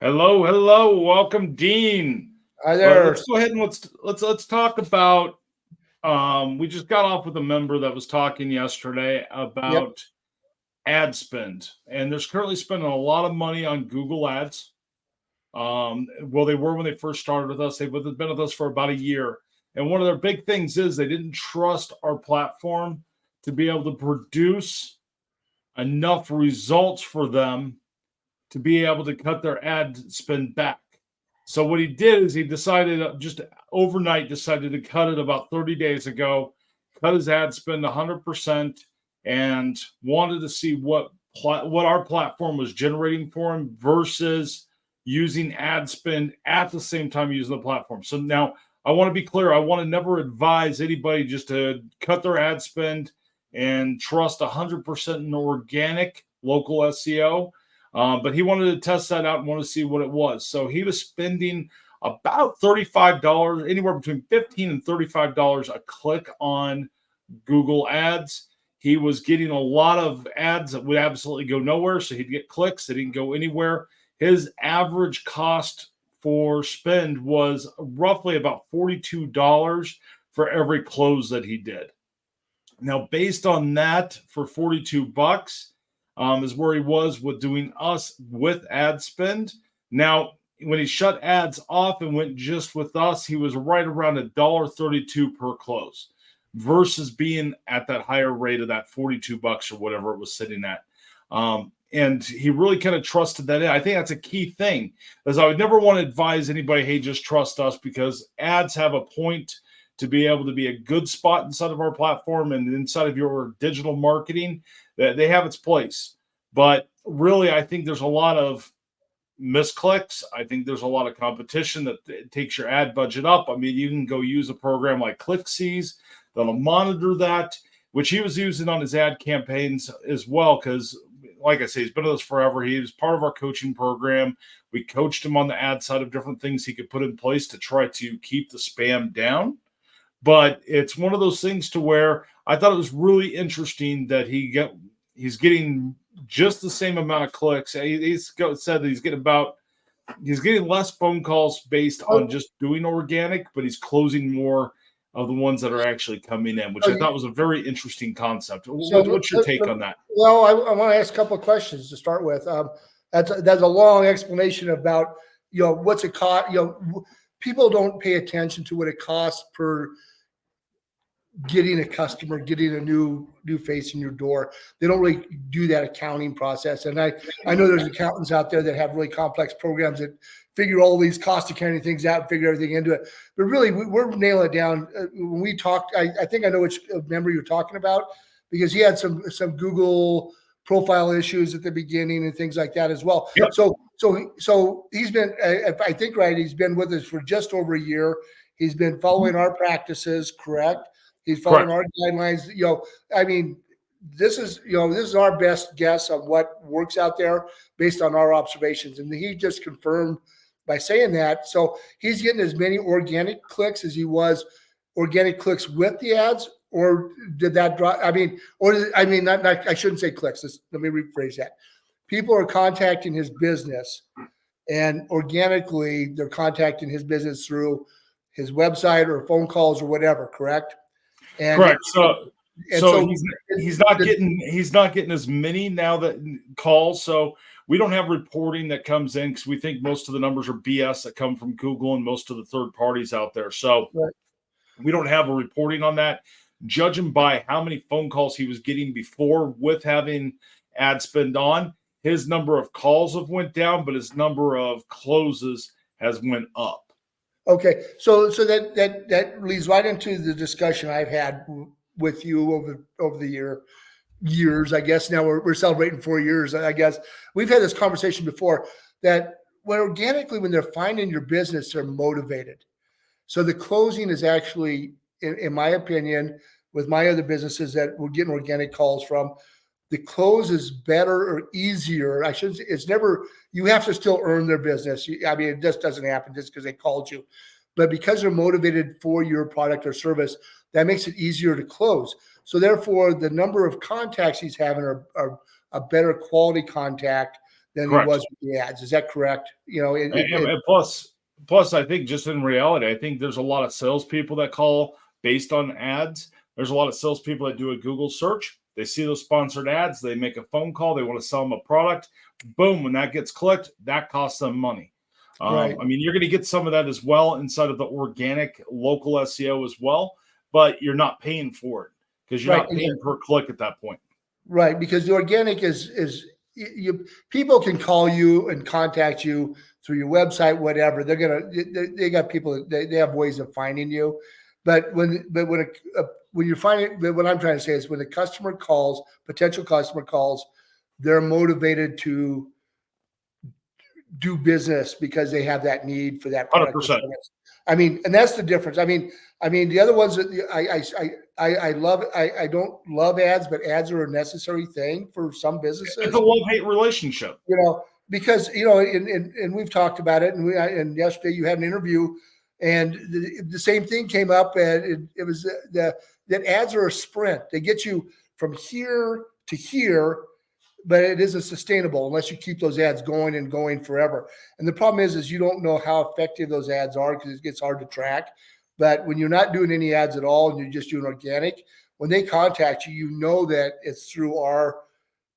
Hello, hello, welcome, Dean. Hi Well, there. let's go ahead and let's talk about. We just got off with a member that was talking yesterday Yep. about ad spend, and there's currently spending a lot of money on Google Ads. Well, they were when they first started with us. They've been with us for about a year, and one of their big things is they didn't trust our platform to be able to produce enough results for them to be able to cut their ad spend back. So what he did is he decided just overnight decided to cut it about 30 days ago, cut his ad spend 100%, and wanted to see what our platform was generating for him versus using ad spend at the same time using the platform. So now I want to be clear. I want to never advise anybody just to cut their ad spend and trust 100% in organic local SEO. But he wanted to test that out and want to see what it was. So he was spending about $35, anywhere between $15 and $35 a click on Google Ads. He was getting a lot of ads that would absolutely go nowhere. So he'd get clicks that didn't go anywhere. His average cost for spend was roughly about $42 for every close that he did. Now, based on that, for 42 bucks, is where he was with doing us with ad spend. Now, when he shut ads off and went just with us, he was right around $1.32 per close versus being at that higher rate of that 42 bucks or whatever it was sitting at. And he really kind of trusted that in. I think that's a key thing, as I would never want to advise anybody, hey, just trust us, because ads have a point to be able to be a good spot inside of our platform and inside of your digital marketing. That they have its place. But really, I think there's a lot of misclicks. I think there's a lot of competition that takes your ad budget up. I mean, you can go use a program like ClickSees that'll monitor that, which he was using on his ad campaigns as well, because like I say, he's been with us forever. He was part of our coaching program. We coached him on the ad side of different things he could put in place to try to keep the spam down. But it's one of those things to where I thought it was really interesting that he's getting just the same amount of clicks. Said that he's getting less phone calls based on Oh, just doing organic, but he's closing more of the ones that are actually coming in, which I thought was a very interesting concept. What's your take on that? well, I want to ask a couple of questions to start with. That's a long explanation about what's it cost. People don't pay attention to what it costs per getting a customer, getting a new face in your door. They don't really do that accounting process. And I know there's accountants out there that have really complex programs that figure all these cost accounting things out and figure everything into it. But really, we're nailing it down. When we talked, I think I know which member you're talking about, because he had some Google profile issues at the beginning and things like that as well. Yep. So he's been, if I think right, he's been with us for just over a year. He's been following our practices, correct? He's following Correct. our guidelines. I mean, this is our best guess of what works out there based on our observations. And he just confirmed by saying that. So he's getting as many organic clicks as he was organic clicks with the ads, or did that drop? I mean, not I shouldn't say clicks. Let me rephrase that. People are contacting his business, and organically they're contacting his business through his website or phone calls or whatever, correct? And Correct. So and so so he's not getting as many now that calls. So we don't have reporting that comes in because we think most of the numbers are BS that come from Google and most of the third parties out there. So right. we don't have a reporting on that. Judging by how many phone calls he was getting before with having ad spend on, his number of calls have went down, but his number of closes has went up. Okay, so that leads right into the discussion I've had with you over the years. I guess now we're celebrating 4 years. I guess we've had this conversation before that when they're finding your business, they're motivated. So the closing is actually, in my opinion, with my other businesses that we're getting organic calls from, the close is better or easier. I shouldn't say it's never, you have to still earn their business. I mean, it just doesn't happen just because they called you. But because they're motivated for your product or service, that makes it easier to close. So therefore, the number of contacts he's having are a better quality contact than he Correct. was with the ads. Is that correct? You know, And plus, I think just in reality, I think there's a lot of salespeople that call based on ads. There's a lot of salespeople that do a Google search. They see those sponsored ads. They make a phone call. They want to sell them a product. Boom! When that gets clicked, that costs them money. right. I mean, you're going to get some of that as well inside of the organic local SEO as well, but you're not paying for it because you're Right. not paying per click at that point. Right, because the organic is you people can call you and contact you through your website, whatever. They got people they have ways of finding you, but when you're finding, but what I'm trying to say is when a customer calls, potential customer calls, they're motivated to do business because they have that need for that product or 100%. service. I mean, and that's the difference. I mean, the other ones that I love. I don't love ads, but ads are a necessary thing for some It's a businesses. love-hate relationship. You know, because and we've talked about it, and yesterday you had an interview, and the same thing came up, and it was that ads are a sprint. They get you from here to here, but it isn't sustainable unless you keep those ads going and going forever. And the problem is you don't know how effective those ads are because it gets hard to track. But when you're not doing any ads at all and you're just doing organic, when they contact you, you know that it's through our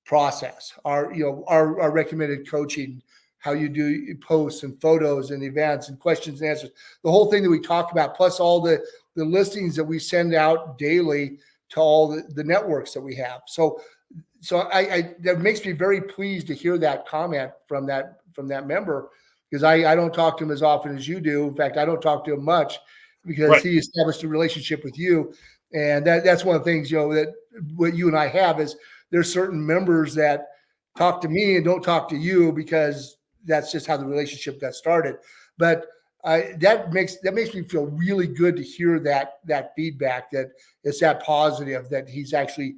process, our recommended coaching, how you do posts and photos and events and questions and answers, the whole thing that we talk about, plus all the listings that we send out daily to all the networks that we have. So I that makes me very pleased to hear that comment from that member, because I don't talk to him as often as you do. In fact, I don't talk to him much because Right. he established a relationship with you, and that's one of the things that what you and I have is there's certain members that talk to me and don't talk to you because that's just how the relationship got started. But that makes me feel really good to hear that feedback, that it's that positive, that he's actually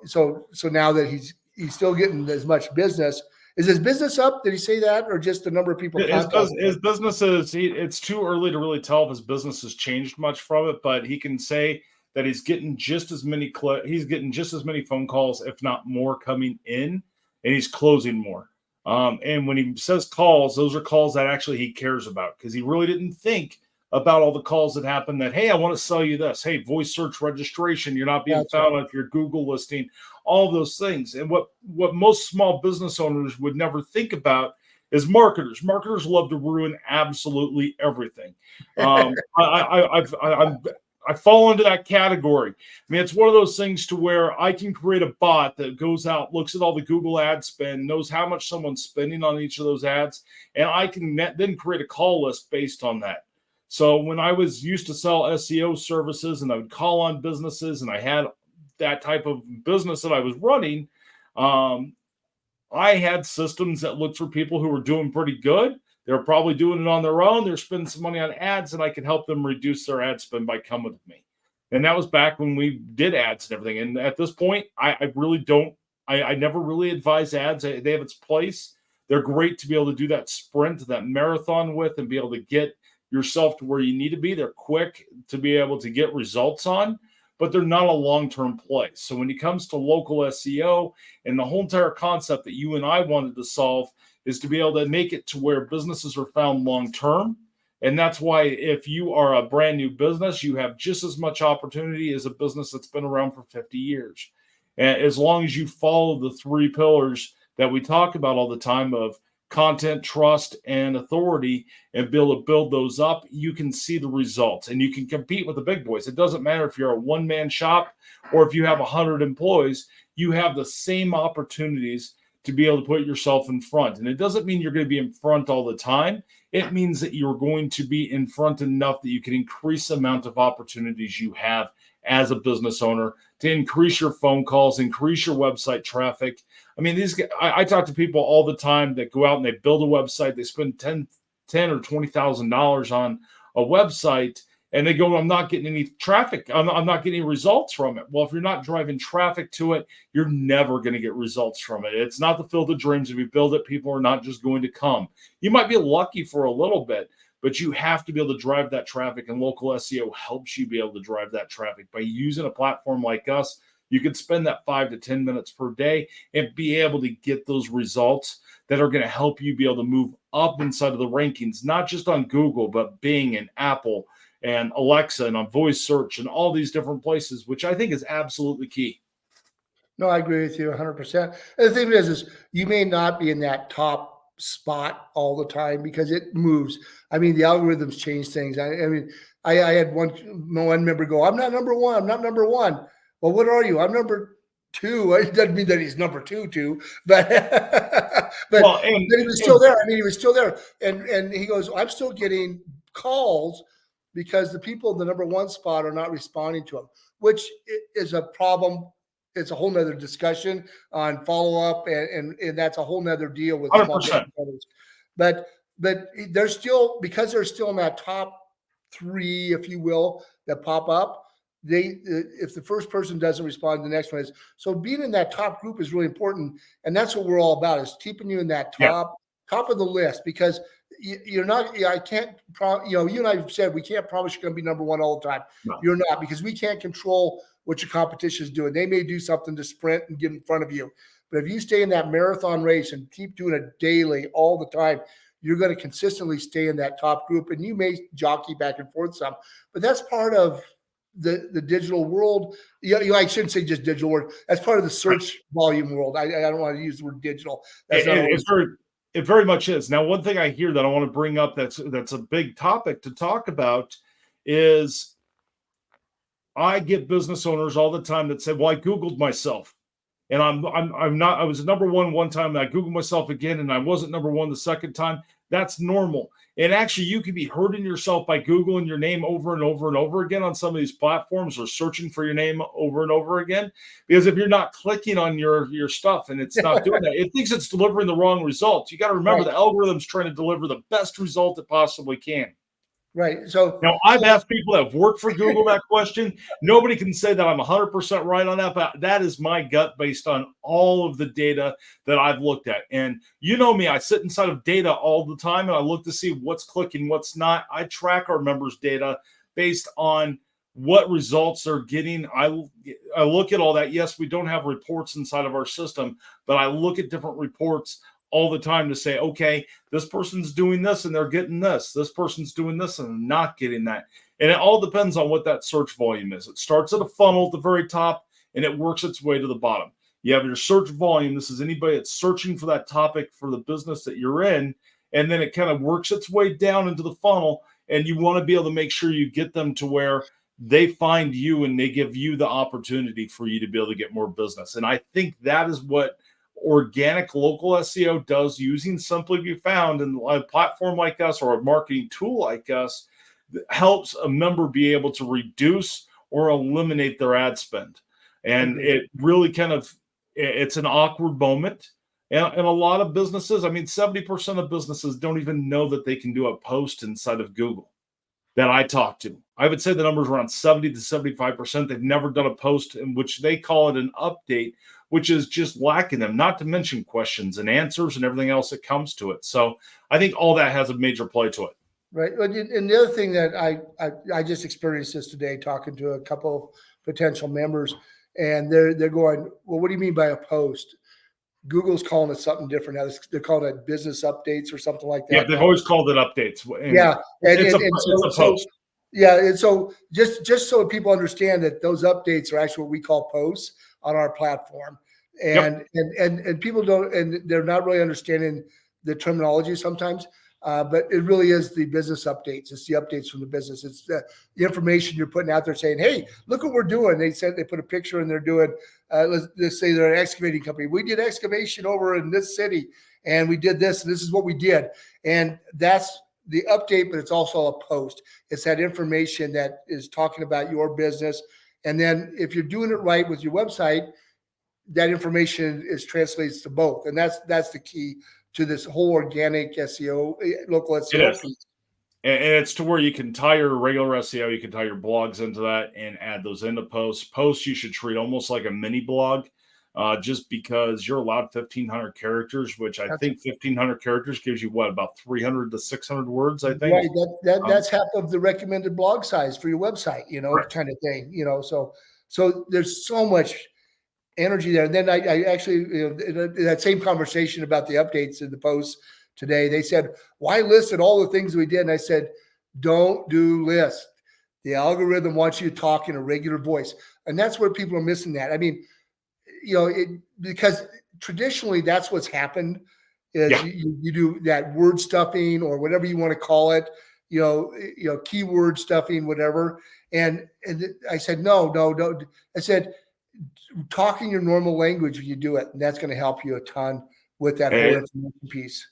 so now that he's still getting as much business. Is his business up? Did he say that, or just the number of people contacting His him? business is, it's too early to really tell if his business has changed much from it, but he can say that he's getting just as many he's getting just as many phone calls, if not more, coming in, and he's closing more. And when he says calls, those are calls that actually he cares about, because he really didn't think about all the calls that happened that, hey, I want to sell you this. Hey, voice search registration, you're not being Gotcha. found on your Google listing, all those things. And what most small business owners would never think about is marketers. Marketers love to ruin absolutely everything. I fall into that category. I mean, it's one of those things to where I can create a bot that goes out, looks at all the Google ad spend, knows how much someone's spending on each of those ads, and I can then create a call list based on that. So when I was used to sell SEO services and I would call on businesses and I had that type of business that I was running, I had systems that looked for people who were doing pretty good. They were probably doing it on their own. They're spending some money on ads, and I could help them reduce their ad spend by coming with me. And that was back when we did ads and everything. And at this point, I really don't, I never really advise ads. They have its place. They're great to be able to do that sprint, that marathon with, and be able to get yourself to where you need to be. They're quick to be able to get results on, but they're not a long-term play. So when it comes to local SEO, and the whole entire concept that you and I wanted to solve is to be able to make it to where businesses are found long-term. And that's why if you are a brand new business, you have just as much opportunity as a business that's been around for 50 years. And as long as you follow the three pillars that we talk about all the time of content, trust, and authority, and be able to build those up, you can see the results and you can compete with the big boys. It doesn't matter if you're a one-man shop or if you have 100 employees, you have the same opportunities to be able to put yourself in front. And it doesn't mean you're going to be in front all the time. It means that you're going to be in front enough that you can increase the amount of opportunities you have as a business owner to increase your phone calls, increase your website traffic. I mean, I talk to people all the time that go out and they build a website. They spend ten or $20,000 on a website, and they go, I'm not getting any traffic. I'm not getting any results from it. Well, if you're not driving traffic to it, you're never going to get results from it. It's not the field of dreams. If you build it, people are not just going to come. You might be lucky for a little bit, but you have to be able to drive that traffic, and local SEO helps you be able to drive that traffic. By using a platform like us, you can spend that 5 to 10 minutes per day and be able to get those results that are going to help you be able to move up inside of the rankings, not just on Google, but Bing and Apple and Alexa and on voice search and all these different places, which I think is absolutely key. No, I agree with you 100%. And the thing is you may not be in that top spot all the time because it moves. I mean, the algorithms change things. I mean, I had one member go, "I'm not number one. I'm not number one." Well, what are you? I'm number two. It doesn't mean that he's number two, but but Well, he was still there. I mean, he was still there, and he goes, "I'm still getting calls because the people in the number one spot are not responding to him," which is a problem. It's a whole nother discussion on follow up, and that's a whole nother deal with small 100%. business owners. But they're still, because they're still in that top three, if you will, that pop up. If the first person doesn't respond, the next one is. So being in that top group is really important, and that's what we're all about, is keeping you in that top of the list, because you're not. I can't. You and I have said we can't promise you're going to be number one all the time. No. You're not, because we can't control what your competition is doing. They may do something to sprint and get in front of you, but if you stay in that marathon race and keep doing it daily all the time, you're going to consistently stay in that top group, and you may jockey back and forth some, but that's part of the digital world. I shouldn't say just digital world. That's part of the search volume world. I don't want to use the word digital. That's It very much is. Now, one thing I hear that I want to bring up that's a big topic to talk about is I get business owners all the time that say, "Well, I Googled myself, and I'm not. I was number one time, and I Googled myself again, and I wasn't number one the second time." That's normal. And actually, you could be hurting yourself by Googling your name over and over and over again on some of these platforms, or searching for your name over and over again. Because if you're not clicking on your stuff and it's not doing that, it thinks it's delivering the wrong results. You got to remember the algorithm's trying to deliver the best result it possibly can. Right. So now I've asked people that have worked for Google that question. Nobody can say that I'm 100% right on that, but that is my gut based on all of the data that I've looked at. And you know me, I sit inside of data all the time, and I look to see what's clicking, what's not. I track our members' data based on what results they're getting. I look at all that. Yes, we don't have reports inside of our system, but I look at different reports all the time to say, okay, this person's doing this and they're getting this. This person's doing this and not getting that. And it all depends on what that search volume is. It starts at a funnel at the very top and it works its way to the bottom. You have your search volume. This is anybody that's searching for that topic for the business that you're in. And then it kind of works its way down into the funnel. And you want to be able to make sure you get them to where they find you and they give you the opportunity for you to be able to get more business. And I think that is what organic local SEO does, using Simply Be Found, and a platform like us or a marketing tool like us helps a member be able to reduce or eliminate their ad spend. And it really it's an awkward moment. And a lot of businesses, 70% of businesses don't even know that they can do a post inside of Google that I talk to. I would say the number is around 70 to 75%. They've never done a post in which they call it an update, which is just lacking them, not to mention questions and answers and everything else that comes to it. So I think all that has a major play to it. Right. And the other thing that I just experienced this today, talking to a couple potential members, and they're going, "Well, what do you mean by a post?" Google's calling it something different now. They're calling it business updates or something like that. Yeah, they've always called it updates. And it's a post. Yeah, and so just so people understand that those updates are actually what we call posts on our platform, and people don't, and they're not really understanding the terminology sometimes. But it really is the business updates. It's the updates from the business. It's the information you're putting out there saying, "Hey, look what we're doing." They put a picture and they're doing, let's say they're an excavating company. "We did excavation over in this city and we did this, and this is what we did." And that's the update, but it's also a post. It's that information that is talking about your business. And then if you're doing it right with your website, that information translates to both. And that's the key to this whole organic SEO, local SEO. And it's to where you can tie your regular SEO, you can tie your blogs into that and add those into posts. Posts you should treat almost like a mini blog, just because you're allowed 1,500 characters, which I think 1,500 characters gives you about 300 to 600 words, I think. Right. That's half of the recommended blog size for your website, kind of thing, So there's so much. energy there. And then I actually, in that same conversation about the updates in the post today, they said, why listed all the things we did? And I said, don't do lists. The algorithm wants you to talk in a regular voice. And that's where people are missing that. I mean, because traditionally that's what's happened is you do that word stuffing or whatever you want to call it, keyword stuffing, whatever. And I said, no. I said, talking your normal language when you do it, and that's going to help you a ton with that whole information piece.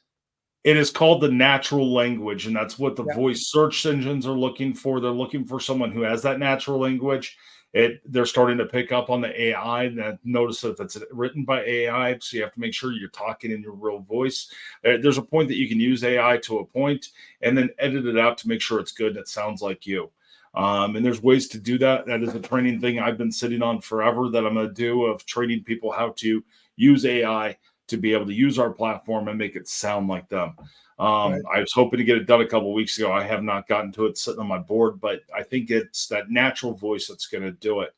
It is called the natural language, and that's what the voice search engines are looking for. They're looking for someone who has that natural language. They're starting to pick up on the AI. And notice that it's written by AI, so you have to make sure you're talking in your real voice. There's a point that you can use AI to a point, and then edit it out to make sure it's good and it sounds like you. And there's ways to do that. That is a training thing I've been sitting on forever that I'm going to do, of training people how to use AI to be able to use our platform and make it sound like them. I was hoping to get it done a couple of weeks ago. I have not gotten to it sitting on my board, but I think it's that natural voice that's going to do it.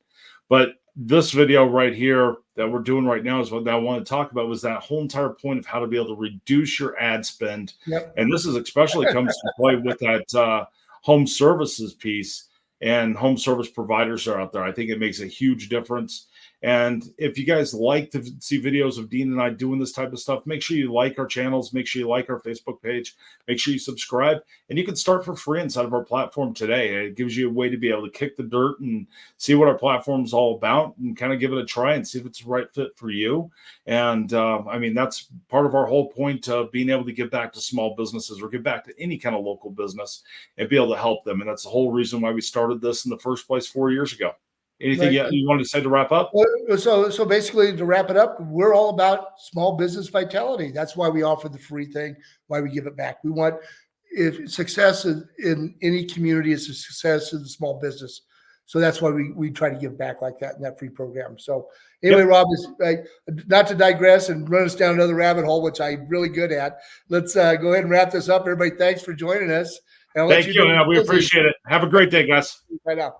But this video right here that we're doing right now is what I want to talk about, was that whole entire point of how to be able to reduce your ad spend. And this is especially comes to play with that home services piece, and home service providers are out there. I think it makes a huge difference. And if you guys like to see videos of Dean and I doing this type of stuff, make sure you like our channels, make sure you like our Facebook page, make sure you subscribe, and you can start for free inside of our platform today. It gives you a way to be able to kick the dirt and see what our platform is all about, and kind of give it a try and see if it's the right fit for you. And I mean, that's part of our whole point of being able to give back to small businesses, or give back to any kind of local business, and be able to help them. And that's the whole reason why we started this in the first place 4 years ago. Anything you wanted to say to wrap up? So basically, to wrap it up, we're all about small business vitality. That's why we offer the free thing, why we give it back. We want, if success in any community is a success in the small business. So that's why we try to give back like that in that free program. So anyway, Rob, not to digress and run us down another rabbit hole, which I'm really good at. Let's go ahead and wrap this up. Everybody, thanks for joining us. Thank you. We appreciate it. Have a great day, guys. Right now.